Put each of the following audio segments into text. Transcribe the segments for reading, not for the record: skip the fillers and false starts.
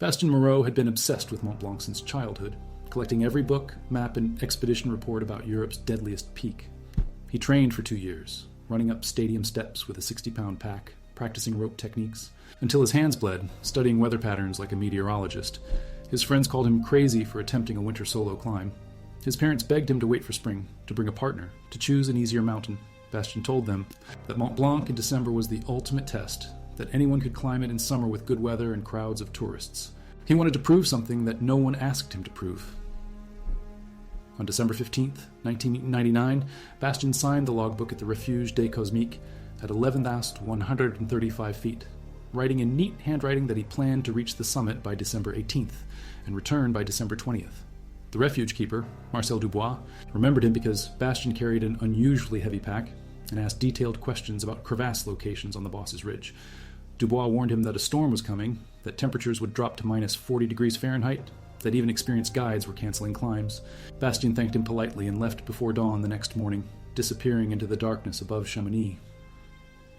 Bastien Moreau had been obsessed with Mont Blanc since childhood, collecting every book, map, and expedition report about Europe's deadliest peak. He trained for 2 years, running up stadium steps with a 60-pound pack, practicing rope techniques, until his hands bled, studying weather patterns like a meteorologist. His friends called him crazy for attempting a winter solo climb. His parents begged him to wait for spring, to bring a partner, to choose an easier mountain. Bastien told them that Mont Blanc in December was the ultimate test, that anyone could climb it in summer with good weather and crowds of tourists. He wanted to prove something that no one asked him to prove. On December 15, 1999, Bastien signed the logbook at the Refuge des Cosmiques at 11,135 feet, writing in neat handwriting that he planned to reach the summit by December 18th and return by December 20th. The refuge keeper, Marcel Dubois, remembered him because Bastien carried an unusually heavy pack and asked detailed questions about crevasse locations on the boss's ridge. Dubois warned him that a storm was coming, that temperatures would drop to minus 40 degrees Fahrenheit, that even experienced guides were canceling climbs. Bastien thanked him politely and left before dawn the next morning, disappearing into the darkness above Chamonix.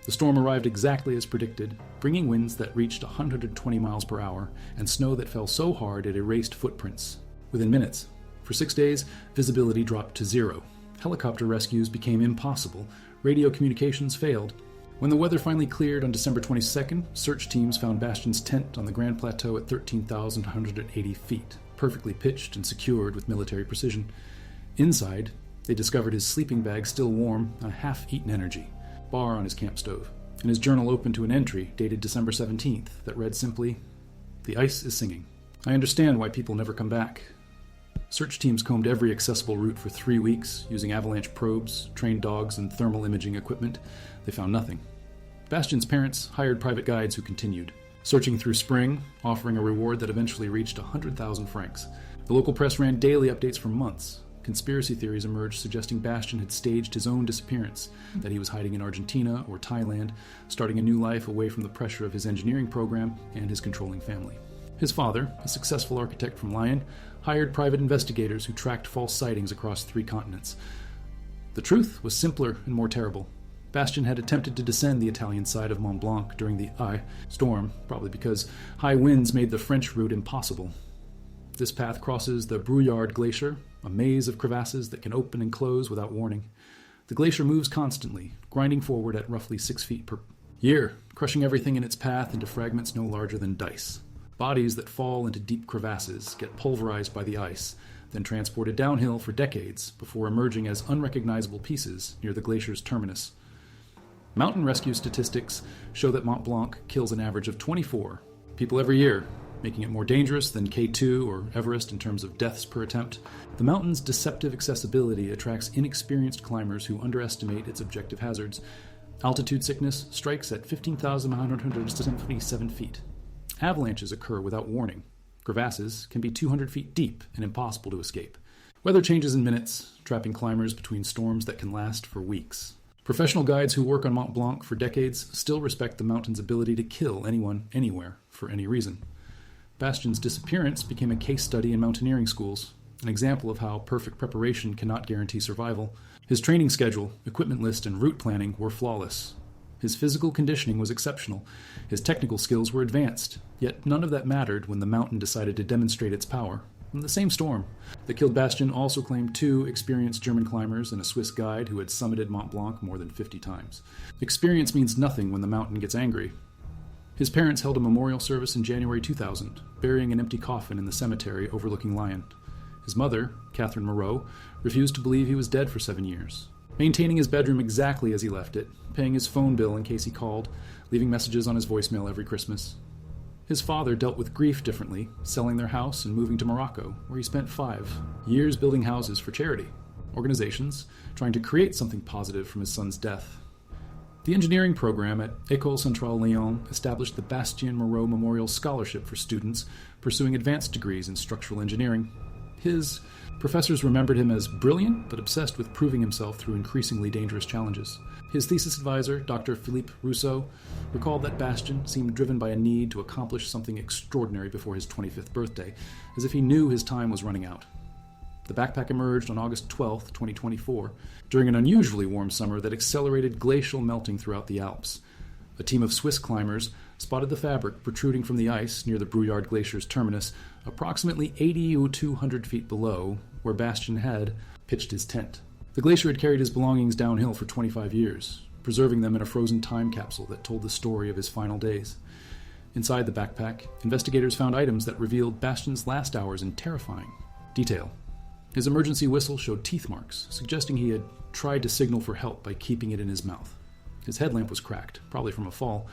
The storm arrived exactly as predicted, bringing winds that reached 120 miles per hour and snow that fell so hard it erased footprints. Within minutes, for 6 days, visibility dropped to zero. Helicopter rescues became impossible. Radio communications failed. When the weather finally cleared on December 22nd, search teams found Bastien's tent on the Grand Plateau at 13,180 feet, perfectly pitched and secured with military precision. Inside, they discovered his sleeping bag still warm, a half-eaten energy bar on his camp stove, and his journal open to an entry dated December 17th that read simply, "The ice is singing. I understand why people never come back." Search teams combed every accessible route for 3 weeks, using avalanche probes, trained dogs, and thermal imaging equipment. They found nothing. Bastien's parents hired private guides who continued, searching through spring, offering a reward that eventually reached 100,000 francs. The local press ran daily updates for months. Conspiracy theories emerged suggesting Bastien had staged his own disappearance, that he was hiding in Argentina or Thailand, starting a new life away from the pressure of his engineering program and his controlling family. His father, a successful architect from Lyon, hired private investigators who tracked false sightings across 3 continents. The truth was simpler and more terrible. Bastien had attempted to descend the Italian side of Mont Blanc during the storm, probably because high winds made the French route impossible. This path crosses the Brouillard Glacier, a maze of crevasses that can open and close without warning. The glacier moves constantly, grinding forward at roughly 6 feet per year, crushing everything in its path into fragments no larger than dice. Bodies that fall into deep crevasses get pulverized by the ice, then transported downhill for decades before emerging as unrecognizable pieces near the glacier's terminus. Mountain rescue statistics show that Mont Blanc kills an average of 24 people every year, making it more dangerous than K2 or Everest in terms of deaths per attempt. The mountain's deceptive accessibility attracts inexperienced climbers who underestimate its objective hazards. Altitude sickness strikes at 15,177 feet. Avalanches occur without warning. Crevasses can be 200 feet deep and impossible to escape. Weather changes in minutes, trapping climbers between storms that can last for weeks. Professional guides who work on Mont Blanc for decades still respect the mountain's ability to kill anyone, anywhere, for any reason. Bastien's disappearance became a case study in mountaineering schools, an example of how perfect preparation cannot guarantee survival. His training schedule, equipment list, and route planning were flawless. His physical conditioning was exceptional. His technical skills were advanced, yet none of that mattered when the mountain decided to demonstrate its power. The same storm that killed Bastien also claimed 2 experienced German climbers and a Swiss guide who had summited Mont Blanc more than 50 times. Experience means nothing when the mountain gets angry. His parents held a memorial service in January 2000, burying an empty coffin in the cemetery overlooking Lyon. His mother, Catherine Moreau, refused to believe he was dead for 7 years, maintaining his bedroom exactly as he left it, paying his phone bill in case he called, leaving messages on his voicemail every Christmas. His father dealt with grief differently, selling their house and moving to Morocco, where he spent 5 years building houses for charity, organizations trying to create something positive from his son's death. The engineering program at École Centrale Lyon established the Bastien Moreau Memorial Scholarship for students pursuing advanced degrees in structural engineering. His professors remembered him as brilliant, but obsessed with proving himself through increasingly dangerous challenges. His thesis advisor, Dr. Philippe Rousseau, recalled that Bastien seemed driven by a need to accomplish something extraordinary before his 25th birthday, as if he knew his time was running out. The backpack emerged on August 12, 2024, during an unusually warm summer that accelerated glacial melting throughout the Alps. A team of Swiss climbers spotted the fabric protruding from the ice near the Brouillard Glacier's terminus, approximately 80 or 200 feet below where Bastien had pitched his tent. The glacier had carried his belongings downhill for 25 years, preserving them in a frozen time capsule that told the story of his final days. Inside the backpack, investigators found items that revealed Bastien's last hours in terrifying detail. His emergency whistle showed teeth marks, suggesting he had tried to signal for help by keeping it in his mouth. His headlamp was cracked, probably from a fall.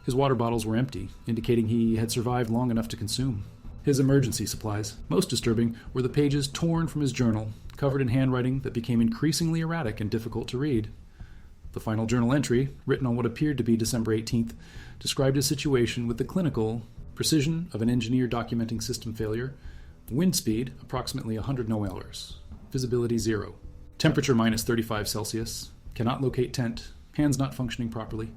His water bottles were empty, indicating he had survived long enough to consume. His emergency supplies, most disturbing, were the pages torn from his journal, covered in handwriting that became increasingly erratic and difficult to read. The final journal entry, written on what appeared to be December 18th, described his situation with the clinical precision of an engineer documenting system failure, wind speed approximately 100 nOLs, visibility 0, temperature minus 35 Celsius, cannot locate tent, hands not functioning properly,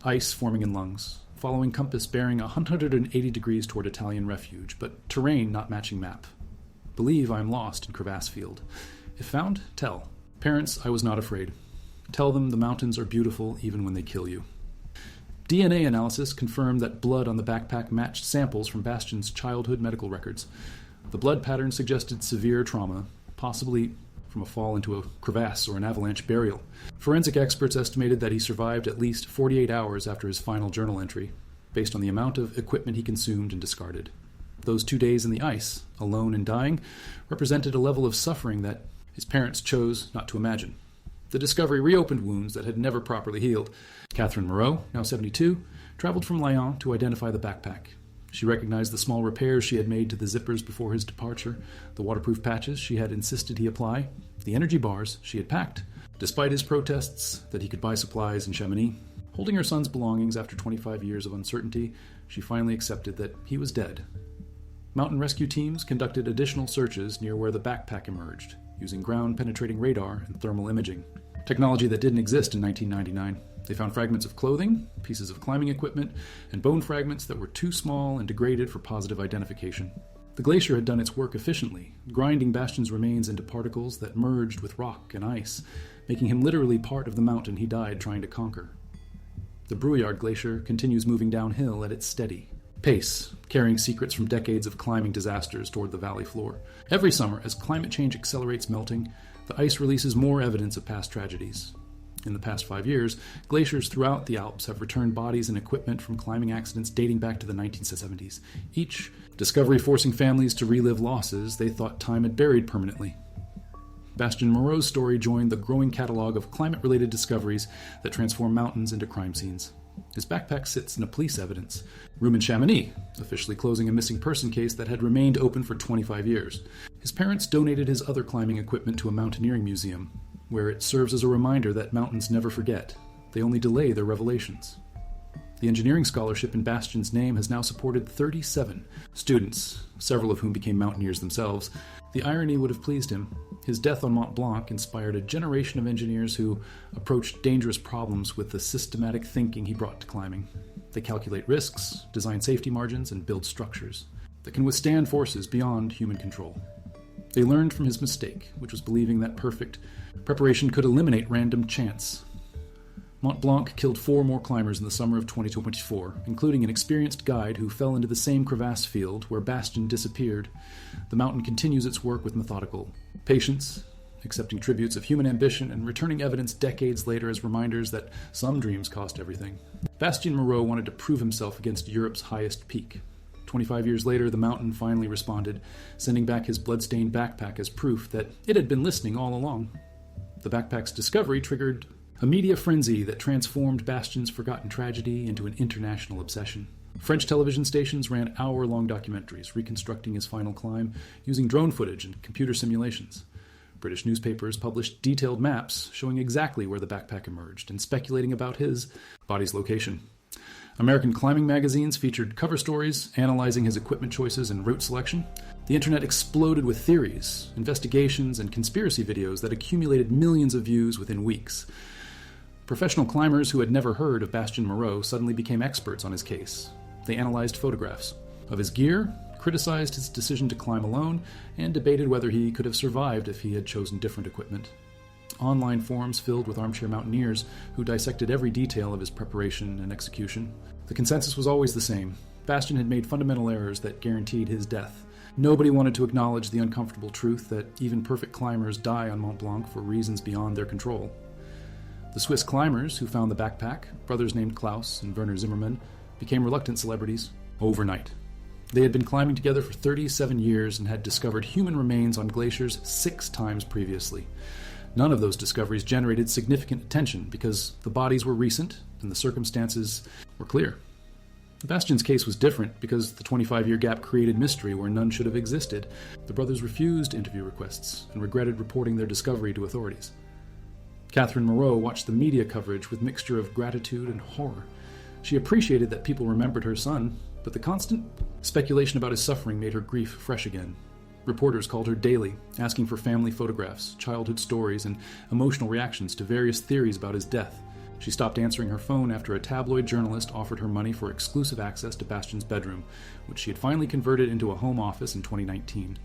ice forming in lungs, following compass bearing 180 degrees toward Italian refuge, but terrain not matching map. Believe I am lost in crevasse field. If found, tell. Parents, I was not afraid. Tell them the mountains are beautiful even when they kill you. DNA analysis confirmed that blood on the backpack matched samples from Bastien's childhood medical records. The blood pattern suggested severe trauma, possibly from a fall into a crevasse or an avalanche burial. Forensic experts estimated that he survived at least 48 hours after his final journal entry, based on the amount of equipment he consumed and discarded. Those 2 days in the ice, alone and dying, represented a level of suffering that his parents chose not to imagine. The discovery reopened wounds that had never properly healed. Catherine Moreau, now 72, traveled from Lyon to identify the backpack. She recognized the small repairs she had made to the zippers before his departure, the waterproof patches she had insisted he apply, the energy bars she had packed, despite his protests that he could buy supplies in Chamonix. Holding her son's belongings after 25 years of uncertainty, she finally accepted that he was dead. Mountain rescue teams conducted additional searches near where the backpack emerged, using ground-penetrating radar and thermal imaging, technology that didn't exist in 1999. They found fragments of clothing, pieces of climbing equipment, and bone fragments that were too small and degraded for positive identification. The glacier had done its work efficiently, grinding Bastien's remains into particles that merged with rock and ice, making him literally part of the mountain he died trying to conquer. The Brouillard Glacier continues moving downhill at its steady pace, carrying secrets from decades of climbing disasters toward the valley floor. Every summer, as climate change accelerates melting, the ice releases more evidence of past tragedies. In the past 5 years, glaciers throughout the Alps have returned bodies and equipment from climbing accidents dating back to the 1970s, each discovery forcing families to relive losses they thought time had buried permanently. Bastien Moreau's story joined the growing catalog of climate-related discoveries that transform mountains into crime scenes. His backpack sits in a police evidence room in Chamonix, officially closing a missing person case that had remained open for 25 years. His parents donated his other climbing equipment to a mountaineering museum, where it serves as a reminder that mountains never forget. They only delay their revelations. The engineering scholarship in Bastien's name has now supported 37 students, several of whom became mountaineers themselves. The irony would have pleased him. His death on Mont Blanc inspired a generation of engineers who approached dangerous problems with the systematic thinking he brought to climbing. They calculate risks, design safety margins, and build structures that can withstand forces beyond human control. They learned from his mistake, which was believing that perfect preparation could eliminate random chance. Mont Blanc killed 4 more climbers in the summer of 2024, including an experienced guide who fell into the same crevasse field where Bastien disappeared. The mountain continues its work with methodical patience, accepting tributes of human ambition and returning evidence decades later as reminders that some dreams cost everything. Bastien Moreau wanted to prove himself against Europe's highest peak. 25 years later, the mountain finally responded, sending back his bloodstained backpack as proof that it had been listening all along. The backpack's discovery triggered a media frenzy that transformed Bastien's forgotten tragedy into an international obsession. French television stations ran hour-long documentaries reconstructing his final climb using drone footage and computer simulations. British newspapers published detailed maps showing exactly where the backpack emerged and speculating about his body's location. American climbing magazines featured cover stories analyzing his equipment choices and route selection. The internet exploded with theories, investigations, and conspiracy videos that accumulated millions of views within weeks. Professional climbers who had never heard of Bastien Moreau suddenly became experts on his case. They analyzed photographs of his gear, criticized his decision to climb alone, and debated whether he could have survived if he had chosen different equipment. Online forums filled with armchair mountaineers who dissected every detail of his preparation and execution. The consensus was always the same. Bastian had made fundamental errors that guaranteed his death. Nobody wanted to acknowledge the uncomfortable truth that even perfect climbers die on Mont Blanc for reasons beyond their control. The Swiss climbers who found the backpack, brothers named Klaus and Werner Zimmermann, became reluctant celebrities overnight. They had been climbing together for 37 years and had discovered human remains on glaciers 6 times previously. None of those discoveries generated significant attention because the bodies were recent and the circumstances were clear. Bastian's case was different because the 25-year gap created mystery where none should have existed. The brothers refused interview requests and regretted reporting their discovery to authorities. Catherine Moreau watched the media coverage with mixture of gratitude and horror. She appreciated that people remembered her son, but the constant speculation about his suffering made her grief fresh again. Reporters called her daily, asking for family photographs, childhood stories, and emotional reactions to various theories about his death. She stopped answering her phone after a tabloid journalist offered her money for exclusive access to Bastian's bedroom, which she had finally converted into a home office in 2019.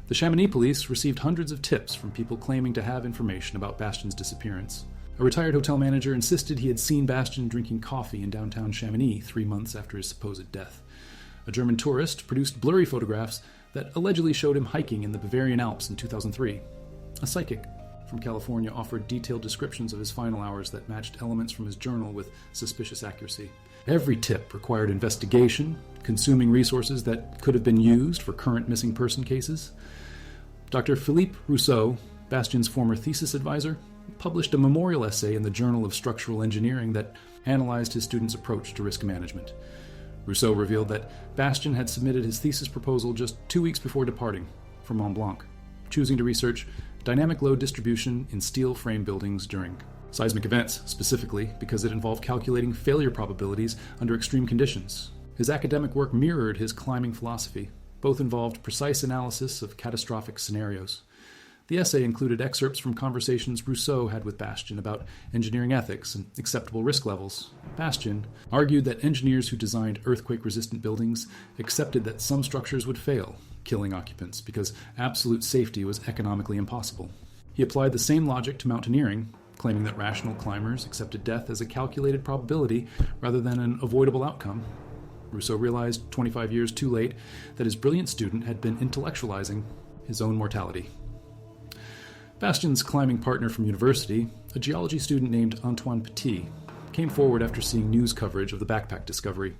The Chamonix police received hundreds of tips from people claiming to have information about Bastian's disappearance. A retired hotel manager insisted he had seen Bastian drinking coffee in downtown Chamonix 3 months after his supposed death. A German tourist produced blurry photographs that allegedly showed him hiking in the Bavarian Alps in 2003. A psychic from California offered detailed descriptions of his final hours that matched elements from his journal with suspicious accuracy. Every tip required investigation, consuming resources that could have been used for current missing person cases. Dr. Philippe Rousseau, Bastian's former thesis advisor, published a memorial essay in the Journal of Structural Engineering that analyzed his students' approach to risk management. Rousseau revealed that Bastian had submitted his thesis proposal just 2 weeks before departing for Mont Blanc, choosing to research dynamic load distribution in steel frame buildings during seismic events, specifically because it involved calculating failure probabilities under extreme conditions. His academic work mirrored his climbing philosophy. Both involved precise analysis of catastrophic scenarios. The essay included excerpts from conversations Rousseau had with Bastian about engineering ethics and acceptable risk levels. Bastian argued that engineers who designed earthquake-resistant buildings accepted that some structures would fail, killing occupants, because absolute safety was economically impossible. He applied the same logic to mountaineering, claiming that rational climbers accepted death as a calculated probability rather than an avoidable outcome. Rousseau realized 25 years too late that his brilliant student had been intellectualizing his own mortality. Bastian's climbing partner from university, a geology student named Antoine Petit, came forward after seeing news coverage of the backpack discovery.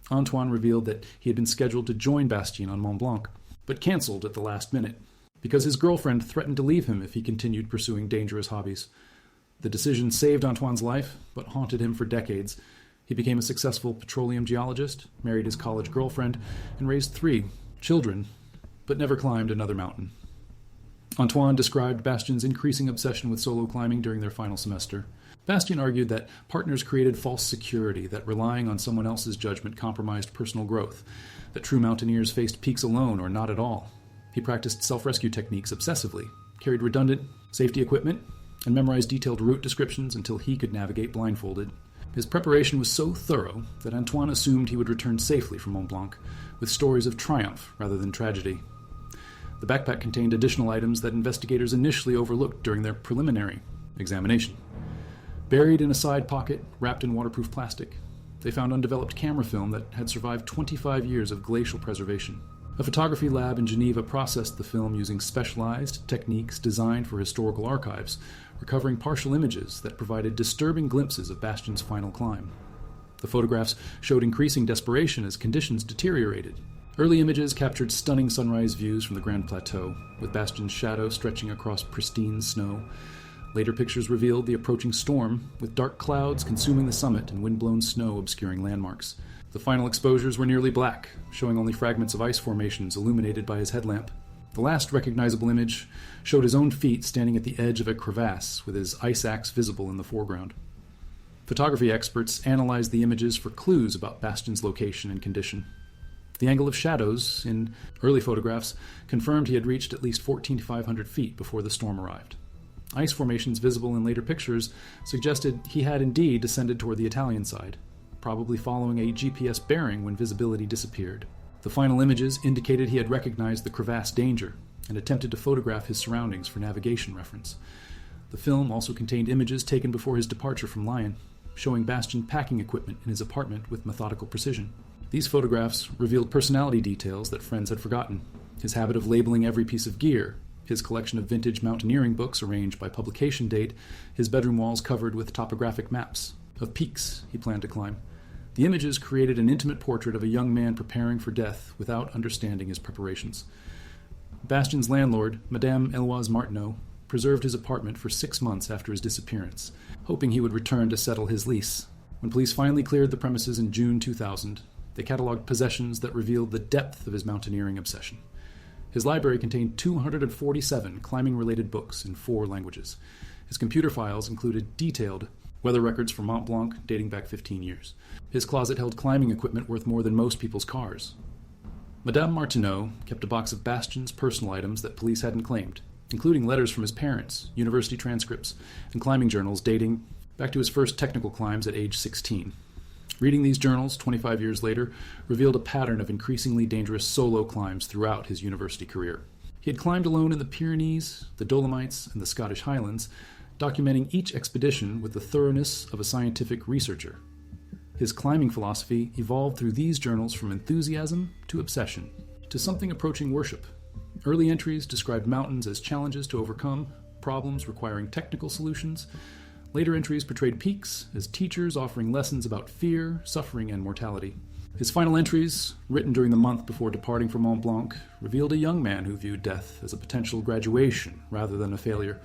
Antoine revealed that he had been scheduled to join Bastien on Mont Blanc, but canceled at the last minute because his girlfriend threatened to leave him if he continued pursuing dangerous hobbies. The decision saved Antoine's life, but haunted him for decades. He became a successful petroleum geologist, married his college girlfriend, and raised 3 children, but never climbed another mountain. Antoine described Bastian's increasing obsession with solo climbing during their final semester. Bastian argued that partners created false security, that relying on someone else's judgment compromised personal growth, that true mountaineers faced peaks alone or not at all. He practiced self-rescue techniques obsessively, carried redundant safety equipment, and memorized detailed route descriptions until he could navigate blindfolded. His preparation was so thorough that Antoine assumed he would return safely from Mont Blanc, with stories of triumph rather than tragedy. The backpack contained additional items that investigators initially overlooked during their preliminary examination. Buried in a side pocket, wrapped in waterproof plastic, they found undeveloped camera film that had survived 25 years of glacial preservation. A photography lab in Geneva processed the film using specialized techniques designed for historical archives, recovering partial images that provided disturbing glimpses of Bastian's final climb. The photographs showed increasing desperation as conditions deteriorated. Early images captured stunning sunrise views from the Grand Plateau, with Bastian's shadow stretching across pristine snow. Later pictures revealed the approaching storm, with dark clouds consuming the summit and wind-blown snow obscuring landmarks. The final exposures were nearly black, showing only fragments of ice formations illuminated by his headlamp. The last recognizable image showed his own feet standing at the edge of a crevasse, with his ice axe visible in the foreground. Photography experts analyzed the images for clues about Bastian's location and condition. The angle of shadows in early photographs confirmed he had reached at least 1,400 feet before the storm arrived. Ice formations visible in later pictures suggested he had indeed descended toward the Italian side, probably following a GPS bearing when visibility disappeared. The final images indicated he had recognized the crevasse danger and attempted to photograph his surroundings for navigation reference. The film also contained images taken before his departure from Lyon, showing Bastian packing equipment in his apartment with methodical precision. These photographs revealed personality details that friends had forgotten. His habit of labeling every piece of gear, his collection of vintage mountaineering books arranged by publication date, his bedroom walls covered with topographic maps of peaks he planned to climb. The images created an intimate portrait of a young man preparing for death without understanding his preparations. Bastian's landlord, Madame Eloise Martineau, preserved his apartment for 6 months after his disappearance, hoping he would return to settle his lease. When police finally cleared the premises in June 2000, they cataloged possessions that revealed the depth of his mountaineering obsession. His library contained 247 climbing-related books in 4 languages. His computer files included detailed weather records for Mont Blanc dating back 15 years. His closet held climbing equipment worth more than most people's cars. Madame Martineau kept a box of Bastian's personal items that police hadn't claimed, including letters from his parents, university transcripts, and climbing journals dating back to his first technical climbs at age 16. Reading these journals 25 years later revealed a pattern of increasingly dangerous solo climbs throughout his university career. He had climbed alone in the Pyrenees, the Dolomites, and the Scottish Highlands, documenting each expedition with the thoroughness of a scientific researcher. His climbing philosophy evolved through these journals from enthusiasm to obsession, to something approaching worship. Early entries described mountains as challenges to overcome, problems requiring technical solutions. Later entries portrayed peaks as teachers offering lessons about fear, suffering, and mortality. His final entries, written during the month before departing for Mont Blanc, revealed a young man who viewed death as a potential graduation rather than a failure.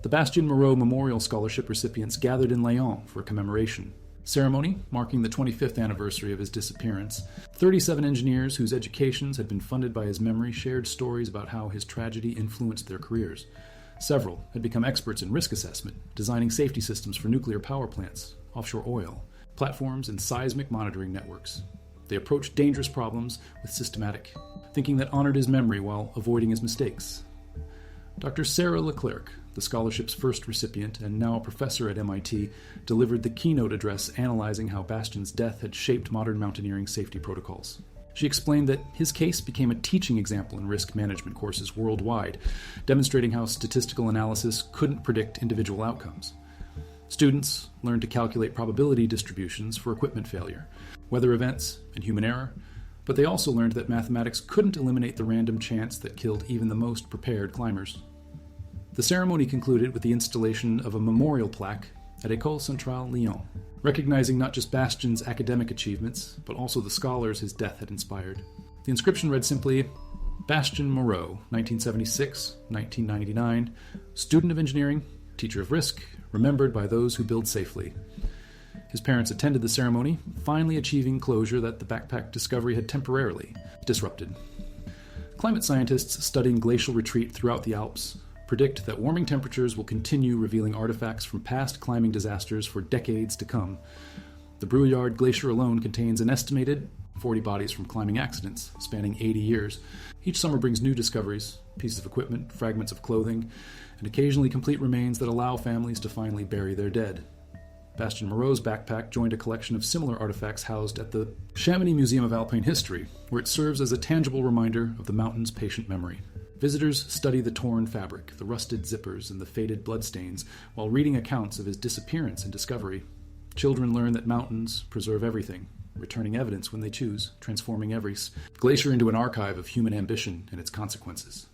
The Bastien Moreau Memorial Scholarship recipients gathered in Lyon for a commemoration ceremony marking the 25th anniversary of his disappearance. 37 engineers whose educations had been funded by his memory shared stories about how his tragedy influenced their careers. Several had become experts in risk assessment, designing safety systems for nuclear power plants, offshore oil, platforms, and seismic monitoring networks. They approached dangerous problems with systematic thinking that honored his memory while avoiding his mistakes. Dr. Sarah Leclerc, the scholarship's first recipient and now a professor at MIT, delivered the keynote address analyzing how Bastian's death had shaped modern mountaineering safety protocols. She explained that his case became a teaching example in risk management courses worldwide, demonstrating how statistical analysis couldn't predict individual outcomes. Students learned to calculate probability distributions for equipment failure, weather events, and human error, but they also learned that mathematics couldn't eliminate the random chance that killed even the most prepared climbers. The ceremony concluded with the installation of a memorial plaque at École Centrale Lyon, recognizing not just Bastian's academic achievements, but also the scholars his death had inspired. The inscription read simply, Bastien Moreau, 1976-1999, student of engineering, teacher of risk, remembered by those who build safely. His parents attended the ceremony, finally achieving closure that the backpack discovery had temporarily disrupted. Climate scientists studying glacial retreat throughout the Alps predict that warming temperatures will continue revealing artifacts from past climbing disasters for decades to come. The Brouillard Glacier alone contains an estimated 40 bodies from climbing accidents spanning 80 years. Each summer brings new discoveries, pieces of equipment, fragments of clothing, and occasionally complete remains that allow families to finally bury their dead. Bastien Moreau's backpack joined a collection of similar artifacts housed at the Chamonix Museum of Alpine History, where it serves as a tangible reminder of the mountain's patient memory. Visitors study the torn fabric, the rusted zippers, and the faded bloodstains while reading accounts of his disappearance and discovery. Children learn that mountains preserve everything, returning evidence when they choose, transforming every glacier into an archive of human ambition and its consequences.